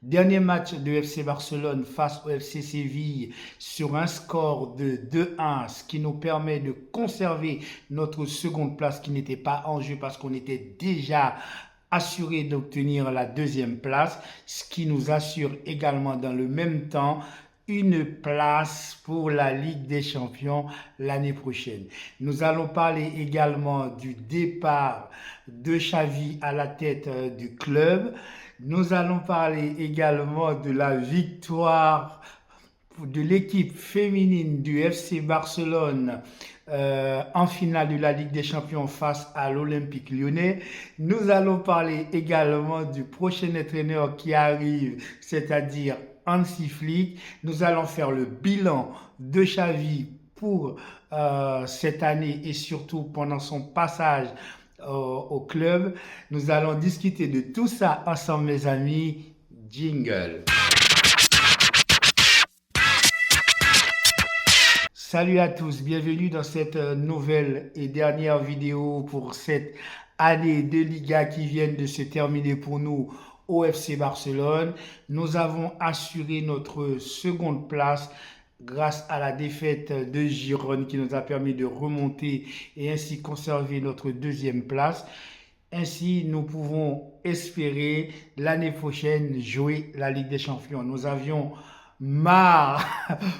Dernier match de FC Barcelone face au FC Séville sur un score de 2-1, ce qui nous permet de conserver notre seconde place qui n'était pas en jeu parce qu'on était déjà assuré d'obtenir la deuxième place, ce qui nous assure également dans le même temps une place pour la Ligue des Champions l'année prochaine. Nous allons parler également du départ de Xavi à la tête du club. Nous allons parler également de la victoire de l'équipe féminine du FC Barcelone en finale de la Ligue des Champions face à l'Olympique Lyonnais. Nous allons parler également du prochain entraîneur qui arrive, c'est-à-dire Hansi Flick. Nous allons faire le bilan de Xavi pour cette année et surtout pendant son passage au club. Nous allons discuter de tout ça ensemble, mes amis. Jingle. Salut à tous, bienvenue dans cette nouvelle et dernière vidéo pour cette année de Liga qui vient de se terminer pour nous au FC Barcelone. Nous avons assuré notre seconde place grâce à la défaite de Girone qui nous a permis de remonter et ainsi conserver notre deuxième place. Ainsi, nous pouvons espérer l'année prochaine jouer la Ligue des Champions. Nous avions marre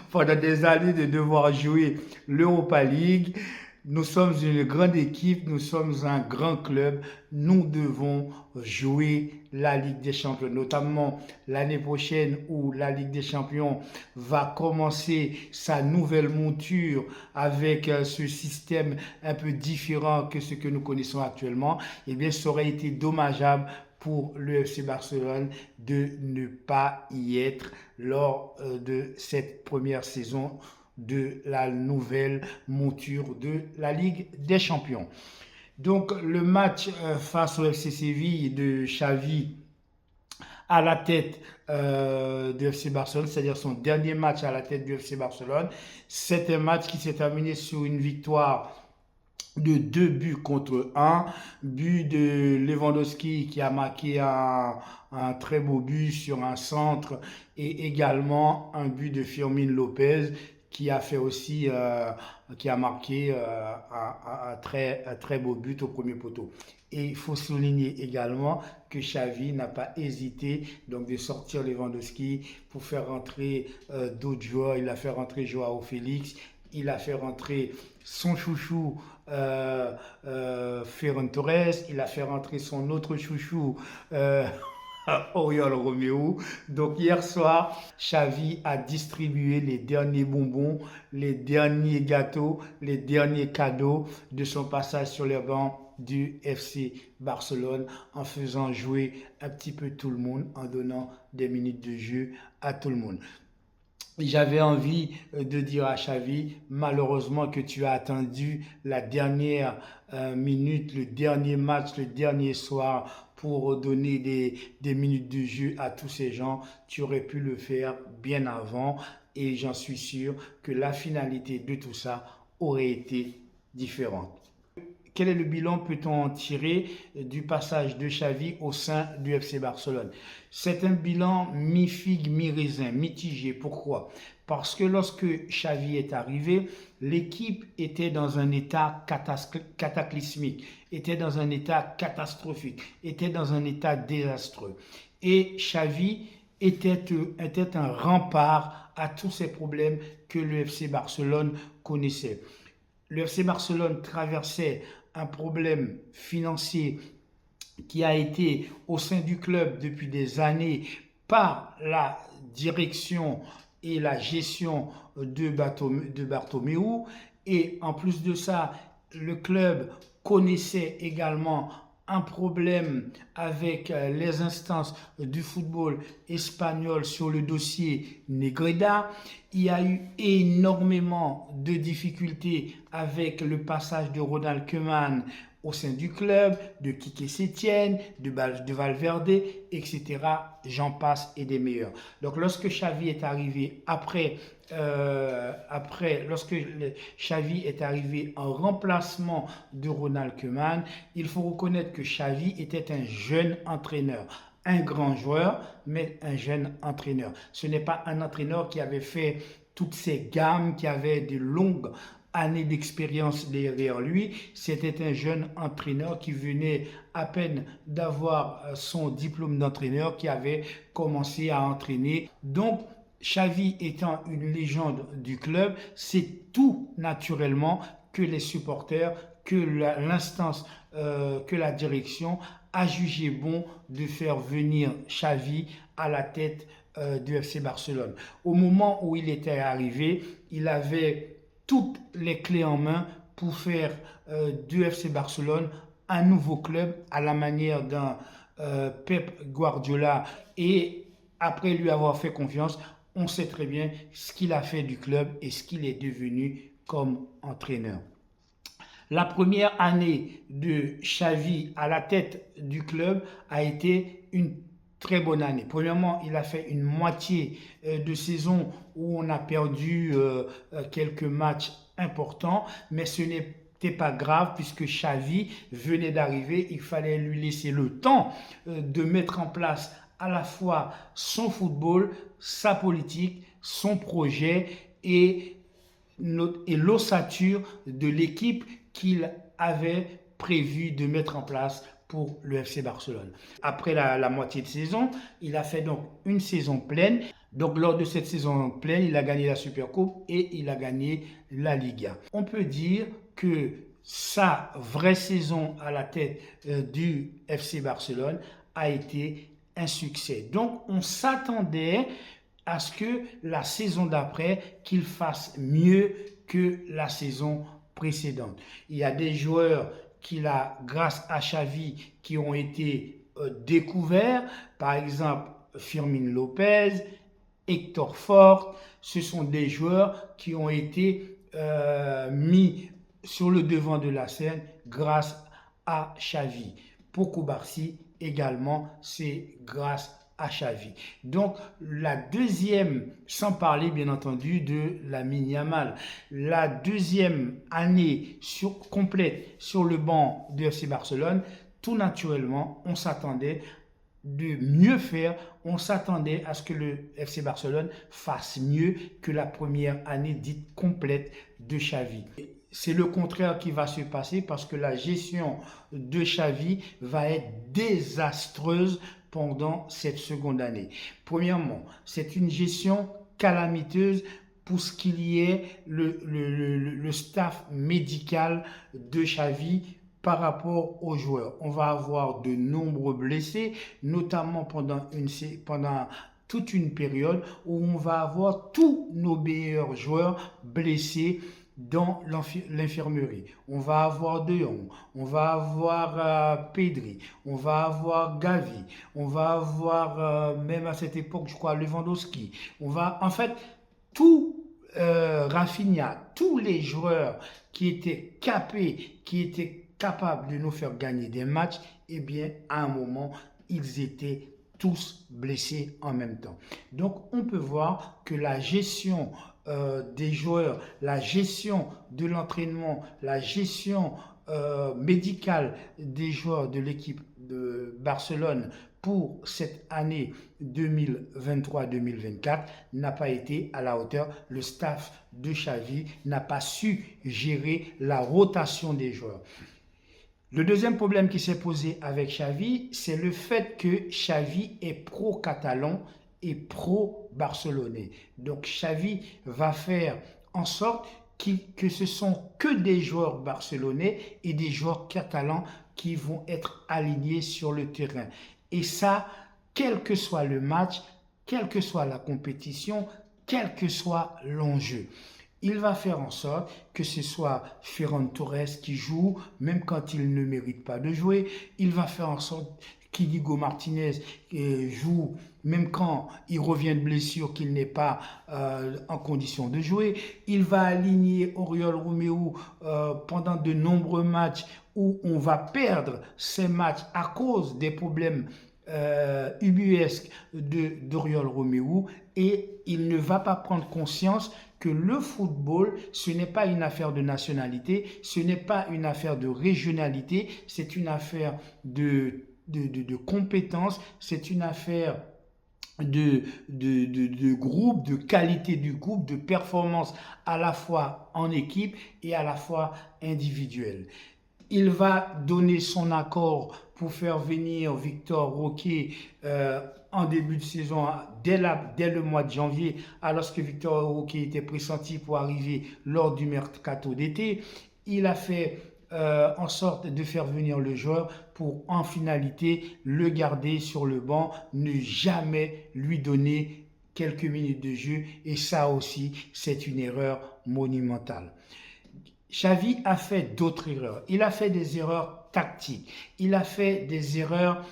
pendant des années de devoir jouer l'Europa League. Nous sommes une grande équipe, nous sommes un grand club. Nous devons jouer la Ligue des Champions, notamment l'année prochaine où la Ligue des Champions va commencer sa nouvelle monture avec ce système un peu différent que ce que nous connaissons actuellement. Eh bien, ça aurait été dommageable pour le FC Barcelone de ne pas y être lors de cette première saison de la nouvelle monture de la Ligue des Champions. Donc le match face au FC Séville de Xavi à la tête du FC Barcelone, c'est-à-dire son dernier match à la tête du FC Barcelone, c'est un match qui s'est terminé sur une victoire de 2 buts contre 1, but de Lewandowski qui a marqué un très beau but sur un centre et également un but de Firmin Lopez qui a fait aussi, qui a marqué un très beau but au premier poteau. Et il faut souligner également que Xavi n'a pas hésité donc de sortir Lewandowski pour faire rentrer d'autres joueurs. Il a fait rentrer Joao Félix, il a fait rentrer son chouchou Ferran Torres, il a fait rentrer son autre chouchou Oriol Romeu. Donc hier soir, Xavi a distribué les derniers bonbons, les derniers gâteaux, les derniers cadeaux de son passage sur les bancs du FC Barcelone en faisant jouer un petit peu tout le monde, en donnant des minutes de jeu à tout le monde. J'avais envie de dire à Xavi, malheureusement que tu as attendu la dernière minute, le dernier match, le dernier soir pour donner des minutes de jeu à tous ces gens. Tu aurais pu le faire bien avant et j'en suis sûr que la finalité de tout ça aurait été différente. Quel est le bilan peut-on en tirer du passage de Xavi au sein du FC Barcelone? C'est un bilan mi-figue, mi-raisin, mitigé. Pourquoi? Parce que lorsque Xavi est arrivé, l'équipe était dans un état cataclysmique, était dans un état catastrophique, était dans un état désastreux. Et Xavi était un rempart à tous ces problèmes que le FC Barcelone connaissait. Le FC Barcelone traversait un problème financier qui a été au sein du club depuis des années par la direction et la gestion de Bartomeu. Et en plus de ça, le club connaissait également un problème avec les instances du football espagnol sur le dossier Negreira. Il y a eu énormément de difficultés avec le passage de Ronald Koeman au sein du club, de Quique Sétienne, de Valverde, etc. J'en passe et des meilleurs. Donc lorsque Xavi est arrivé lorsque Xavi est arrivé en remplacement de Ronald Koeman, il faut reconnaître que Xavi était un jeune entraîneur. un grand joueur, mais un jeune entraîneur. Ce n'est pas un entraîneur qui avait fait toutes ces gammes, qui avait de longues années d'expérience derrière lui. C'était un jeune entraîneur qui venait à peine d'avoir son diplôme d'entraîneur, qui avait commencé à entraîner. Donc, Xavi étant une légende du club, c'est tout naturellement que les supporters, que l'instance, que la direction a jugé bon de faire venir Xavi à la tête du FC Barcelone. Au moment où il était arrivé, il avait toutes les clés en main pour faire du FC Barcelone un nouveau club à la manière d'un Pep Guardiola. Et après lui avoir fait confiance, on sait très bien ce qu'il a fait du club et ce qu'il est devenu comme entraîneur. La première année de Xavi à la tête du club a été une très bonne année. Premièrement, il a fait une moitié de saison où on a perdu quelques matchs importants, mais ce n'était pas grave puisque Xavi venait d'arriver. Il fallait lui laisser le temps de mettre en place à la fois son football, sa politique, son projet et l'ossature de l'équipe qu'il avait prévu de mettre en place pour le FC Barcelone. Après la moitié de saison, il a fait donc une saison pleine. Donc lors de cette saison pleine, il a gagné la Supercoupe et il a gagné la Liga. On peut dire que sa vraie saison à la tête du FC Barcelone a été un succès. Donc on s'attendait à ce que la saison d'après, qu'il fasse mieux que la saison précédente. Il y a des joueurs qu'il a, grâce à Xavi, qui ont été découverts. Par exemple, Fermín López, Héctor Fort. Ce sont des joueurs qui ont été mis sur le devant de la scène grâce à Xavi. Pour Cubarsí également, c'est grâce à Xavi. Donc la deuxième, sans parler bien entendu de Lamine Yamal, la deuxième année complète sur le banc de FC Barcelone, tout naturellement, on s'attendait de mieux faire, on s'attendait à ce que le FC Barcelone fasse mieux que la première année dite complète de Xavi. C'est le contraire qui va se passer parce que la gestion de Xavi va être désastreuse pendant cette seconde année. Premièrement, c'est une gestion calamiteuse pour ce qu'il y est le staff médical de Xavi par rapport aux joueurs. On va avoir de nombreux blessés, notamment pendant toute une période où on va avoir tous nos meilleurs joueurs blessés dans l'infirmerie. On va avoir De Jong, on va avoir Pedri, on va avoir Gavi, on va avoir même à cette époque, je crois, Lewandowski. En fait, tout Rafinha, tous les joueurs qui étaient capés, qui étaient capables de nous faire gagner des matchs, eh bien, à un moment, ils étaient tous blessés en même temps. Donc, on peut voir que la gestion des joueurs, la gestion de l'entraînement, la gestion médicale des joueurs de l'équipe de Barcelone pour cette année 2023-2024 n'a pas été à la hauteur. Le staff de Xavi n'a pas su gérer la rotation des joueurs. Le deuxième problème qui s'est posé avec Xavi, c'est le fait que Xavi est pro-catalan et pro-barcelonais. Donc Xavi va faire en sorte que ce sont que des joueurs barcelonais et des joueurs catalans qui vont être alignés sur le terrain. Et ça, quel que soit le match, quelle que soit la compétition, quel que soit l'enjeu. Il va faire en sorte que ce soit Ferran Torres qui joue, même quand il ne mérite pas de jouer. Il va faire en sorte qu'Inigo Martinez joue, même quand il revient de blessure, qu'il n'est pas en condition de jouer. Il va aligner Oriol Romeu pendant de nombreux matchs où on va perdre ces matchs à cause des problèmes ubuesques d'Oriol Romeu, et il ne va pas prendre conscience que le football, ce n'est pas une affaire de nationalité, ce n'est pas une affaire de régionalité, c'est une affaire de compétences, c'est une affaire de groupe, de qualité du groupe, de performance à la fois en équipe et à la fois individuelle. Il va donner son accord pour faire venir Victor Roque en début de saison, dès le mois de janvier, alors que Victor Roque était pressenti pour arriver lors du mercato d'été. Il a fait en sorte de faire venir le joueur pour en finalité le garder sur le banc, ne jamais lui donner quelques minutes de jeu, et ça aussi c'est une erreur monumentale. Xavi a fait d'autres erreurs. Il a fait des erreurs tactiques. Il a fait des erreurs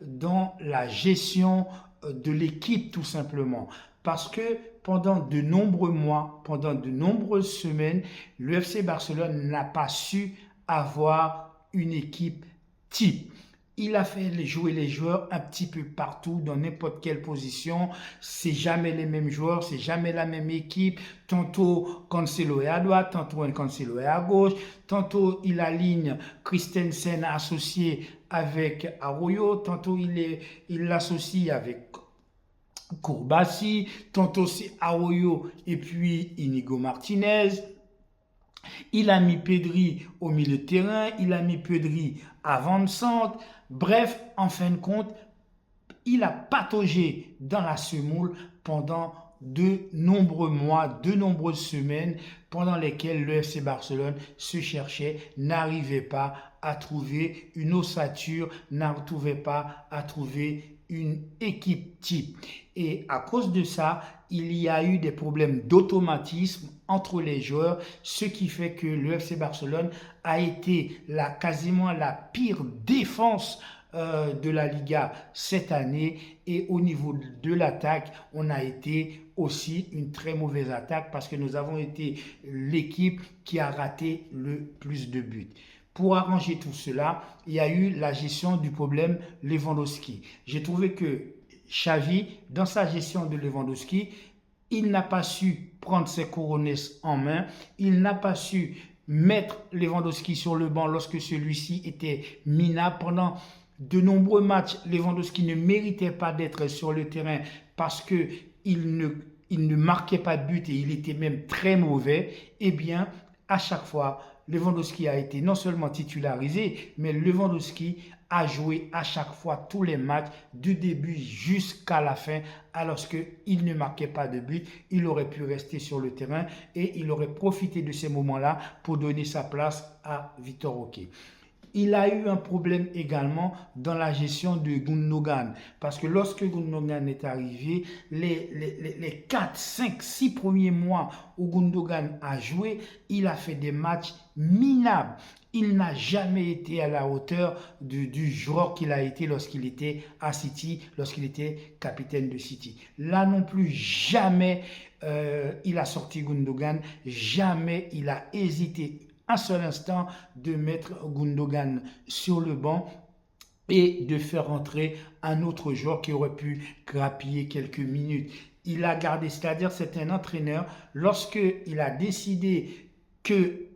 dans la gestion de l'équipe tout simplement. Parce que pendant de nombreux mois, pendant de nombreuses semaines, le FC Barcelone n'a pas su avoir une équipe type. Il a fait jouer les joueurs un petit peu partout, dans n'importe quelle position. C'est jamais les mêmes joueurs, c'est jamais la même équipe. Tantôt Cancelo est à droite, tantôt Cancelo est à gauche. Tantôt il aligne Christensen associé avec Arroyo, tantôt il l'associe avec Kourbassi, tantôt c'est Arroyo et puis Inigo Martinez. Il a mis Pedri au milieu de terrain, il a mis Pedri avant-centre. Bref, en fin de compte, il a pataugé dans la semoule pendant de nombreux mois, de nombreuses semaines, pendant lesquelles le FC Barcelone se cherchait, n'arrivait pas à trouver une ossature, n'arrivait pas à trouver une équipe type. Et à cause de ça, il y a eu des problèmes d'automatisme entre les joueurs, ce qui fait que le FC Barcelone a été quasiment la pire défense de la Liga cette année, et au niveau de l'attaque, on a été aussi une très mauvaise attaque parce que nous avons été l'équipe qui a raté le plus de buts. Pour arranger tout cela, il y a eu la gestion du problème Lewandowski. J'ai trouvé que Xavi, dans sa gestion de Lewandowski, il n'a pas su prendre ses couronnes en main, il n'a pas su mettre Lewandowski sur le banc lorsque celui-ci était minable. Pendant de nombreux matchs, Lewandowski ne méritait pas d'être sur le terrain parce qu'il ne marquait pas de but et il était même très mauvais. Eh bien, à chaque fois, Lewandowski a été non seulement titularisé, mais Lewandowski a joué à chaque fois tous les matchs, du début jusqu'à la fin, alors qu'il ne marquait pas de but. Il aurait pu rester sur le terrain et il aurait profité de ces moments-là pour donner sa place à Victor Roque. Il a eu un problème également dans la gestion de Gundogan. Parce que lorsque Gundogan est arrivé, les 4, 5, 6 premiers mois où Gundogan a joué, il a fait des matchs minables. Il n'a jamais été à la hauteur du joueur qu'il a été lorsqu'il était à City, lorsqu'il était capitaine de City. Là non plus, jamais il a sorti Gundogan, jamais il a hésité un seul instant de mettre Gundogan sur le banc et de faire entrer un autre joueur qui aurait pu grappiller quelques minutes. Il a gardé, c'est-à-dire c'est un entraîneur, lorsqu'il a décidé que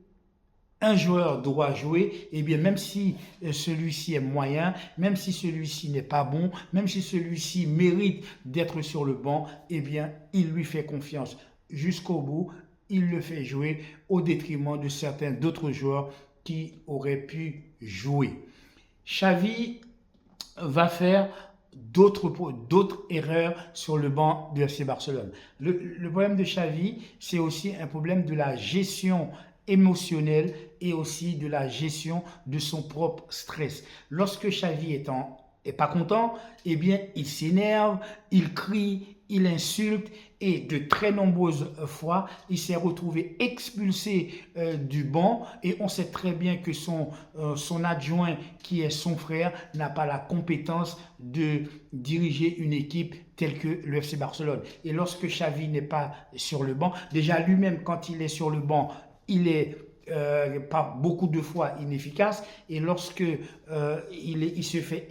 un joueur doit jouer, et bien même si celui-ci est moyen, même si celui-ci n'est pas bon, même si celui-ci mérite d'être sur le banc, et bien il lui fait confiance jusqu'au bout. Il le fait jouer au détriment de certains d'autres joueurs qui auraient pu jouer. Xavi va faire d'autres erreurs sur le banc du FC Barcelone. Le problème de Xavi, c'est aussi un problème de la gestion émotionnelle et aussi de la gestion de son propre stress. Lorsque Xavi est pas content, eh bien il s'énerve, il crie, il insulte, et de très nombreuses fois, il s'est retrouvé expulsé du banc, et on sait très bien que son adjoint, qui est son frère, n'a pas la compétence de diriger une équipe telle que le FC Barcelone. Et lorsque Xavi n'est pas sur le banc, déjà lui-même quand il est sur le banc, il est pas beaucoup de fois inefficace, et lorsque il se fait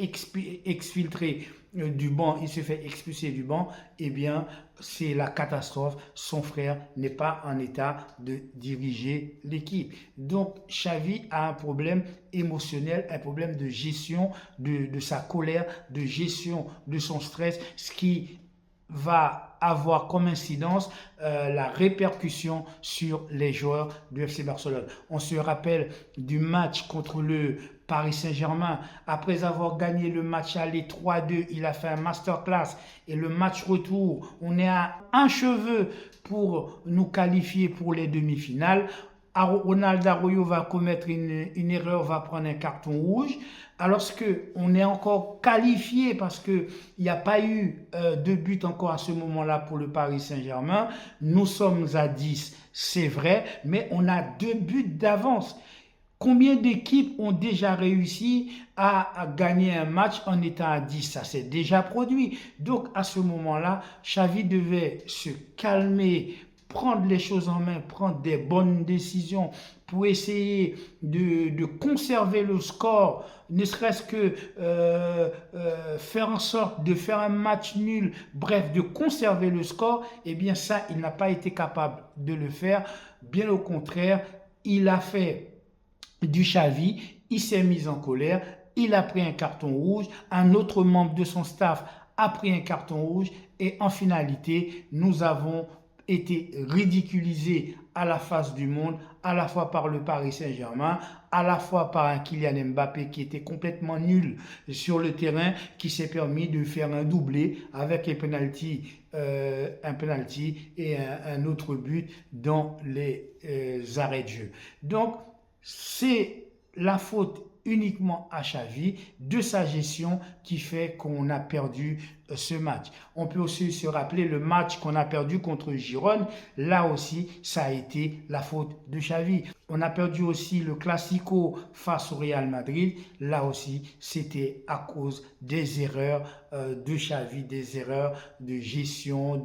exfiltrer du banc, il se fait expulser du banc, eh bien, c'est la catastrophe. Son frère n'est pas en état de diriger l'équipe. Donc, Xavi a un problème émotionnel, un problème de gestion de sa colère, de gestion de son stress, ce qui va avoir comme incidence la répercussion sur les joueurs du FC Barcelone. On se rappelle du match contre le Paris Saint-Germain. Après avoir gagné le match aller 3-2, il a fait un masterclass. Et le match retour, on est à un cheveu pour nous qualifier pour les demi-finales. Ronald Arroyo va commettre une erreur, va prendre un carton rouge. Alors qu'on est encore qualifié parce qu'il n'y a pas eu de but encore à ce moment-là pour le Paris Saint-Germain. Nous sommes à 10, c'est vrai, mais on a 2 buts d'avance. Combien d'équipes ont déjà réussi à gagner un match en étant à 10? Ça s'est déjà produit. Donc à ce moment-là, Xavi devait se calmer, prendre les choses en main, prendre des bonnes décisions pour essayer de conserver le score, ne serait-ce que faire en sorte de faire un match nul, bref, de conserver le score. Eh bien ça, il n'a pas été capable de le faire. Bien au contraire, il a fait du Xavi, il s'est mis en colère, il a pris un carton rouge, un autre membre de son staff a pris un carton rouge et en finalité, nous avons été ridiculisés à la face du monde, à la fois par le Paris Saint-Germain, à la fois par un Kylian Mbappé qui était complètement nul sur le terrain, qui s'est permis de faire un doublé avec un penalty et un autre but dans les arrêts de jeu. Donc, c'est la faute uniquement à Xavi de sa gestion qui fait qu'on a perdu ce match. On peut aussi se rappeler le match qu'on a perdu contre Girone. Là aussi, ça a été la faute de Xavi. On a perdu aussi le Classico face au Real Madrid. Là aussi, c'était à cause des erreurs de Xavi, des erreurs de gestion,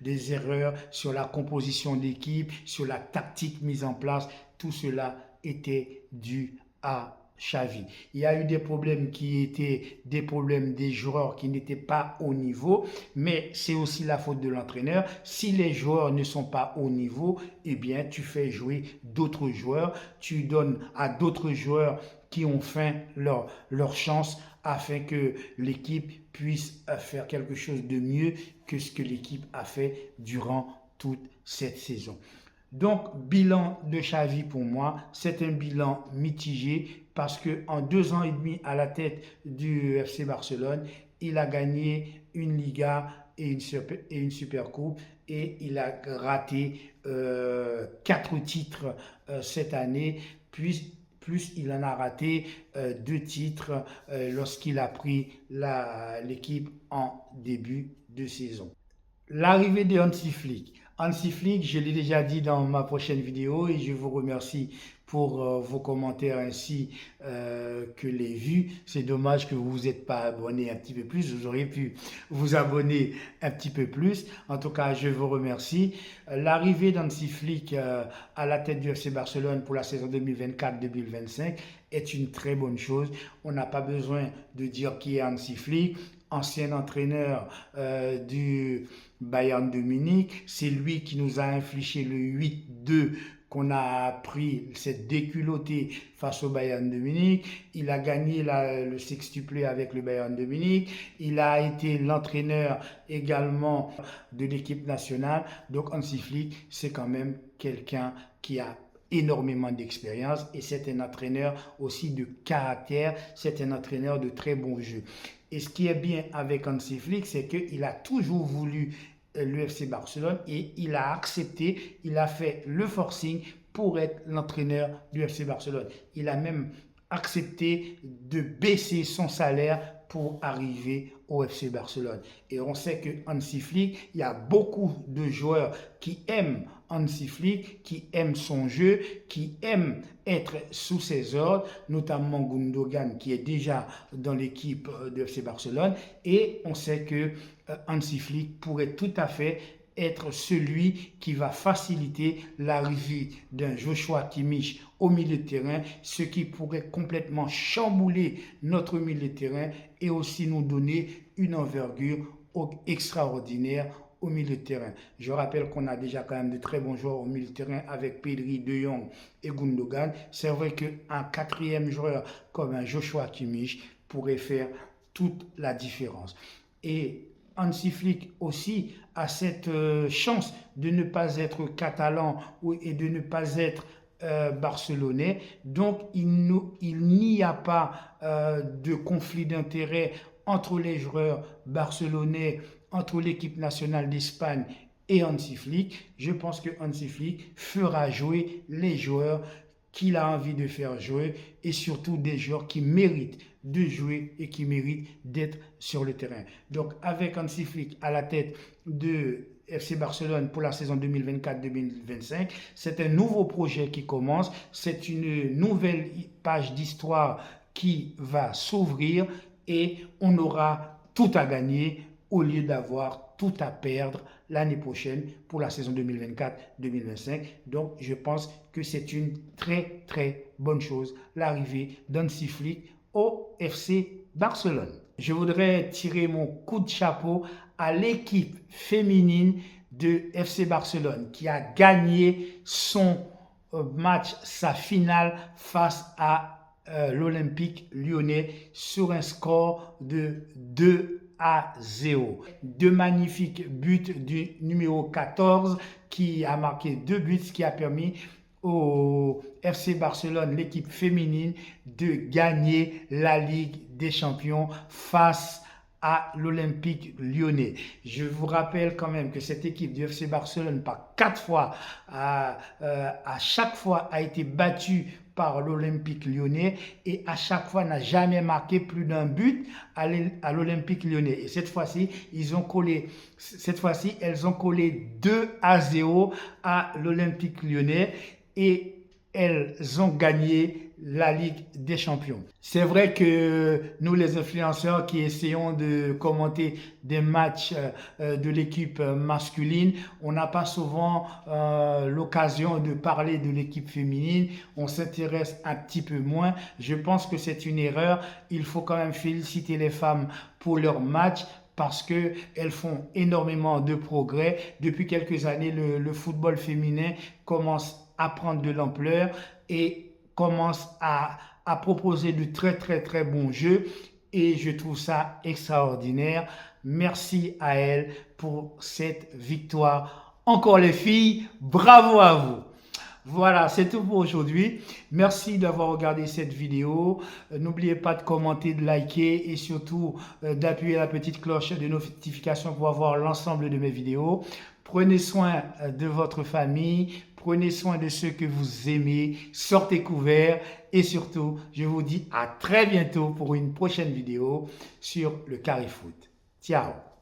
des erreurs sur la composition d'équipe, sur la tactique mise en place. Tout cela était dû à Xavi. Il y a eu des problèmes qui étaient des problèmes des joueurs qui n'étaient pas au niveau, mais c'est aussi la faute de l'entraîneur. Si les joueurs ne sont pas au niveau, eh bien, tu fais jouer d'autres joueurs, tu donnes à d'autres joueurs qui ont faim leur chance afin que l'équipe puisse faire quelque chose de mieux que ce que l'équipe a fait durant toute cette saison. Donc, bilan de Xavi pour moi, c'est un bilan mitigé parce qu'en 2 ans et demi à la tête du FC Barcelone, il a gagné une Liga et une Supercoupe et il a raté 4 titres cette année, plus il en a raté 2 titres lorsqu'il a pris l'équipe en début de saison. L'arrivée de Hansi Flick. Hansi Flick, je l'ai déjà dit dans ma prochaine vidéo et je vous remercie pour vos commentaires ainsi que les vues. C'est dommage que vous ne vous êtes pas abonné un petit peu plus. Vous auriez pu vous abonner un petit peu plus. En tout cas, je vous remercie. L'arrivée d'Hansi Flick à la tête du FC Barcelone pour la saison 2024-2025 est une très bonne chose. On n'a pas besoin de dire qui est Hansi Flick. Ancien entraîneur du Bayern de Munich. C'est lui qui nous a infligé le 8-2 qu'on a pris, cette déculottée face au Bayern de Munich. Il a gagné le sextuplé avec le Bayern de Munich. Il a été l'entraîneur également de l'équipe nationale. Donc Hansi Flick, c'est quand même quelqu'un qui a énormément d'expérience et c'est un entraîneur aussi de caractère, c'est un entraîneur de très bon jeu. Et ce qui est bien avec Hansi Flick, c'est qu'il a toujours voulu le FC Barcelone et il a accepté, il a fait le forcing pour être l'entraîneur du FC Barcelone. Il a même accepté de baisser son salaire pour arriver au FC Barcelone. Et on sait que Hansi Flick, il y a beaucoup de joueurs qui aiment Hansi Flick, qui aiment son jeu, qui aiment être sous ses ordres, notamment Gundogan qui est déjà dans l'équipe de FC Barcelone. Et on sait que Hansi Flick pourrait tout à fait être celui qui va faciliter l'arrivée d'un Joshua Kimmich au milieu de terrain, ce qui pourrait complètement chambouler notre milieu de terrain et aussi nous donner une envergure extraordinaire au milieu de terrain. Je rappelle qu'on a déjà quand même de très bons joueurs au milieu de terrain avec Pedri, De Jong et Gundogan. C'est vrai qu'un quatrième joueur comme un Joshua Kimmich pourrait faire toute la différence. Et Hansi Flick aussi a cette chance de ne pas être catalan et de ne pas être barcelonais. Donc, il n'y a pas de conflit d'intérêt entre les joueurs barcelonais, entre l'équipe nationale d'Espagne et Hansi Flick. Je pense que Hansi Flick fera jouer les joueurs qu'il a envie de faire jouer et surtout des joueurs qui méritent de jouer et qui méritent d'être sur le terrain. Donc avec Hansi Flick à la tête de FC Barcelone pour la saison 2024-2025, c'est un nouveau projet qui commence, c'est une nouvelle page d'histoire qui va s'ouvrir et on aura tout à gagner au lieu d'avoir tout à perdre l'année prochaine pour la saison 2024-2025. Donc, je pense que c'est une très, très bonne chose, l'arrivée d'Hansi Flick au FC Barcelone. Je voudrais tirer mon coup de chapeau à l'équipe féminine de FC Barcelone qui a gagné son match, sa finale face à l'Olympique Lyonnais sur un score de 2-0. Deux magnifiques buts du numéro 14 qui a marqué 2 buts, ce qui a permis au FC Barcelone, l'équipe féminine, de gagner la Ligue des Champions face à l'Olympique Lyonnais. Je vous rappelle quand même que cette équipe du FC Barcelone, par 4 fois, à chaque fois a été battue par l'Olympique Lyonnais et à chaque fois n'a jamais marqué plus d'un but à l'Olympique Lyonnais. Et cette fois-ci, elles ont collé 2-0 à l'Olympique Lyonnais et elles ont gagné la Ligue des Champions. C'est vrai que nous, les influenceurs qui essayons de commenter des matchs de l'équipe masculine, on n'a pas souvent l'occasion de parler de l'équipe féminine. On s'intéresse un petit peu moins. Je pense que c'est une erreur. Il faut quand même féliciter les femmes pour leur match parce qu'elles font énormément de progrès. Depuis quelques années, le football féminin commence à prendre de l'ampleur et commence à proposer de très très très bons jeux et je trouve ça extraordinaire. Merci à elle pour cette victoire. Encore les filles, bravo à vous. Voilà, c'est tout pour aujourd'hui. Merci d'avoir regardé cette vidéo. N'oubliez pas de commenter, de liker et surtout d'appuyer la petite cloche de notification pour avoir l'ensemble de mes vidéos. Prenez soin de votre famille, prenez soin de ceux que vous aimez, sortez couverts et surtout, je vous dis à très bientôt pour une prochaine vidéo sur le Carré Foot. Ciao!